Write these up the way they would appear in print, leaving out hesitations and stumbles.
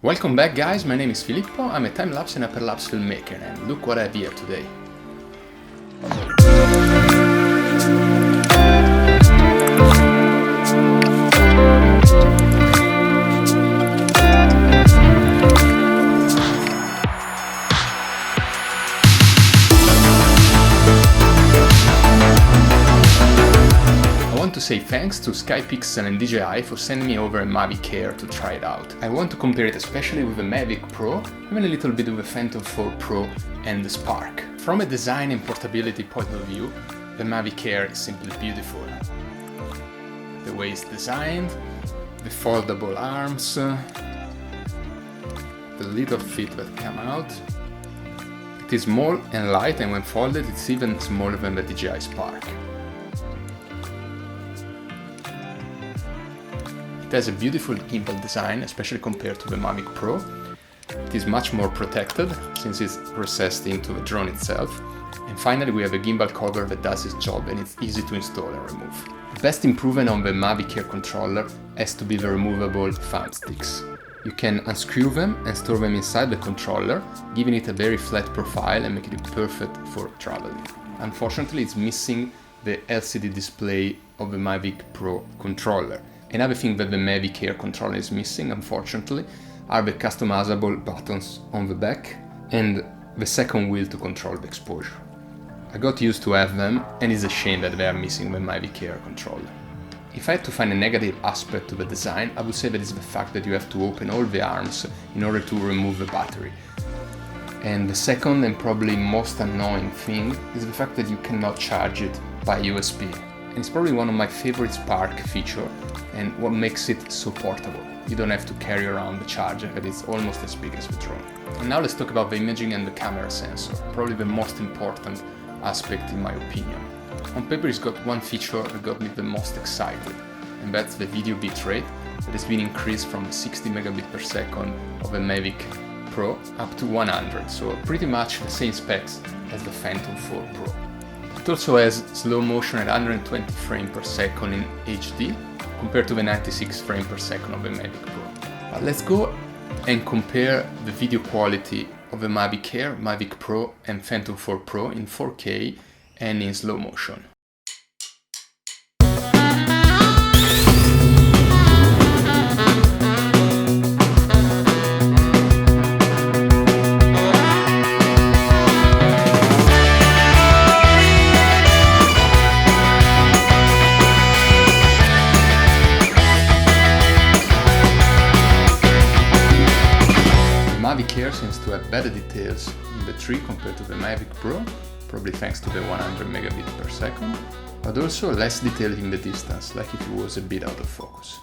Welcome back guys, my name is Filippo, I'm a time-lapse and hyperlapse filmmaker, and look what I have here today. I want to say thanks to Skypixel and DJI for sending me over a Mavic Air to try it out. I want to compare it especially with the Mavic Pro, even a little bit with the Phantom 4 Pro and the Spark. From a design and portability point of view, the Mavic Air is simply beautiful. The way it's designed, the foldable arms, the little feet that come out. It is small and light, and when folded it's even smaller than the DJI Spark. It has a beautiful gimbal design, especially compared to the Mavic Pro. It is much more protected, since it's recessed into the drone itself. And finally we have a gimbal cover that does its job and it's easy to install and remove. The best improvement on the Mavic Air controller has to be the removable thumbsticks. You can unscrew them and store them inside the controller, giving it a very flat profile and making it perfect for traveling. Unfortunately, it's missing the LCD display of the Mavic Pro controller. Another thing that the Mavic Air controller is missing, unfortunately, are the customizable buttons on the back and the second wheel to control the exposure. I got used to have them, and it's a shame that they are missing the Mavic Air controller. If I had to find a negative aspect to the design, I would say that it's the fact that you have to open all the arms in order to remove the battery. And the second and probably most annoying thing is the fact that you cannot charge it by USB. And it's probably one of my favorite Spark features and what makes it so portable. You don't have to carry around the charger, that is almost as big as the drone. And now let's talk about the imaging and the camera sensor, probably the most important aspect in my opinion. On paper it's got one feature that got me the most excited, and that's the video bitrate that has been increased from the 60 megabit per second of the Mavic Pro up to 100, so pretty much the same specs as the Phantom 4 Pro. It also has slow motion at 120 frames per second in HD, compared to the 96 frames per second of the Mavic Pro. But let's go and compare the video quality of the Mavic Air, Mavic Pro and Phantom 4 Pro in 4K and in slow motion. Mavic Air seems to have better details in the tree compared to the Mavic Pro, probably thanks to the 100 megabit per second, but also less detail in the distance, like if it was a bit out of focus.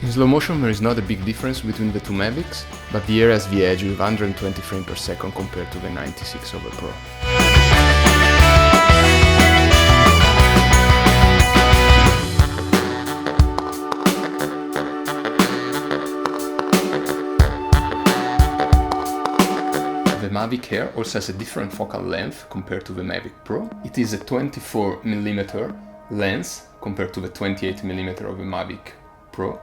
In slow motion there is not a big difference between the two Mavics, but the Air has the edge with 120 frames per second compared to the 96 of the Pro. The Mavic Air also has a different focal length compared to the Mavic Pro. It is a 24mm lens compared to the 28mm of the Mavic Pro.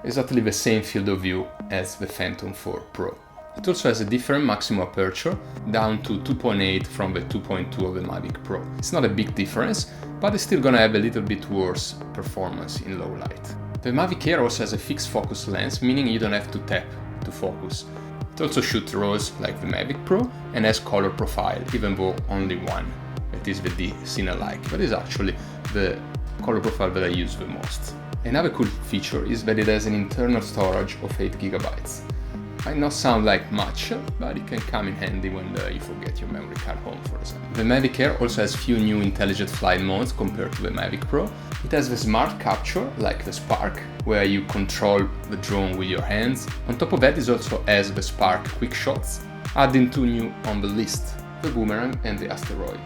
Exactly the same field of view as the Phantom 4 Pro. It also has a different maximum aperture, down to 2.8 from the 2.2 of the Mavic Pro. It's not a big difference, but it's still gonna have a little bit worse performance in low light. The Mavic Air also has a fixed focus lens, meaning you don't have to tap to focus. It also shoots RAWs like the Mavic Pro and has color profile, even though only one, that is the D Cine-like, but is actually the color profile that I use the most. Another cool feature is that it has an internal storage of 8 GB. Might not sound like much, but it can come in handy when you forget your memory card home, for example. The Mavic Air also has few new intelligent flight modes compared to the Mavic Pro. It has the smart capture, like the Spark, where you control the drone with your hands. On top of that, it also has the Spark quick shots, adding two new on the list, the Boomerang and the Asteroid.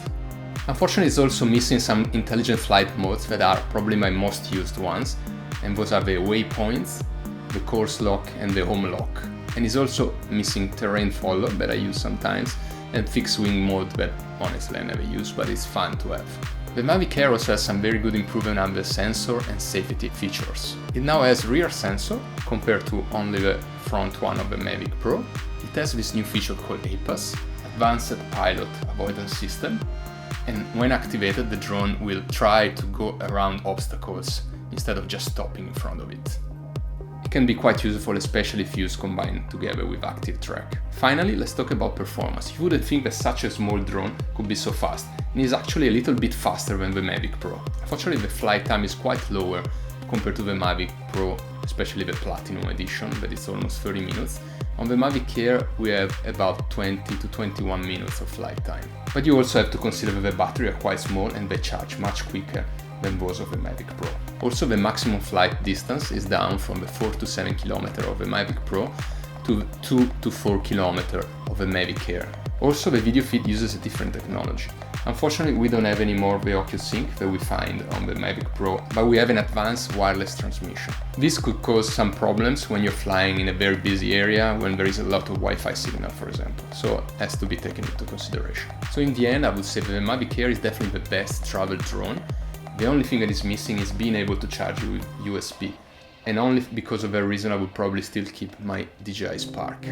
Unfortunately, it's also missing some intelligent flight modes that are probably my most used ones, and those are the waypoints, the course lock and the home lock. and is also missing terrain follow that I use sometimes, and fixed wing mode that honestly I never use, but it's fun to have. The Mavic Air also has some very good improvement on the sensor and safety features. It now has rear sensor compared to only the front one of the Mavic Pro. It has this new feature called APAS, Advanced Pilot Avoidance System, and when activated the drone will try to go around obstacles instead of just stopping in front of it. It can be quite useful, especially if used combined together with active track. Finally, let's talk about performance. You wouldn't think that such a small drone could be so fast, and is actually a little bit faster than the Mavic Pro. Unfortunately, the flight time is quite lower compared to the Mavic Pro, especially the Platinum edition, that is almost 30 minutes. On the Mavic Air, we have about 20 to 21 minutes of flight time. But you also have to consider that the battery are quite small and they charge much quicker than those of the Mavic Pro. Also, the maximum flight distance is down from the 4 to 7 km of the Mavic Pro to 2 to 4 km of the Mavic Air. Also, the video feed uses a different technology. Unfortunately, we don't have any more the Oculus Sync that we find on the Mavic Pro, but we have an advanced wireless transmission. This could cause some problems when you're flying in a very busy area, when there is a lot of Wi-Fi signal, for example, so it has to be taken into consideration. So in the end, I would say that the Mavic Air is definitely the best travel drone. The only thing that is missing is being able to charge it with USB, and only because of that reason I would probably still keep my DJI Spark.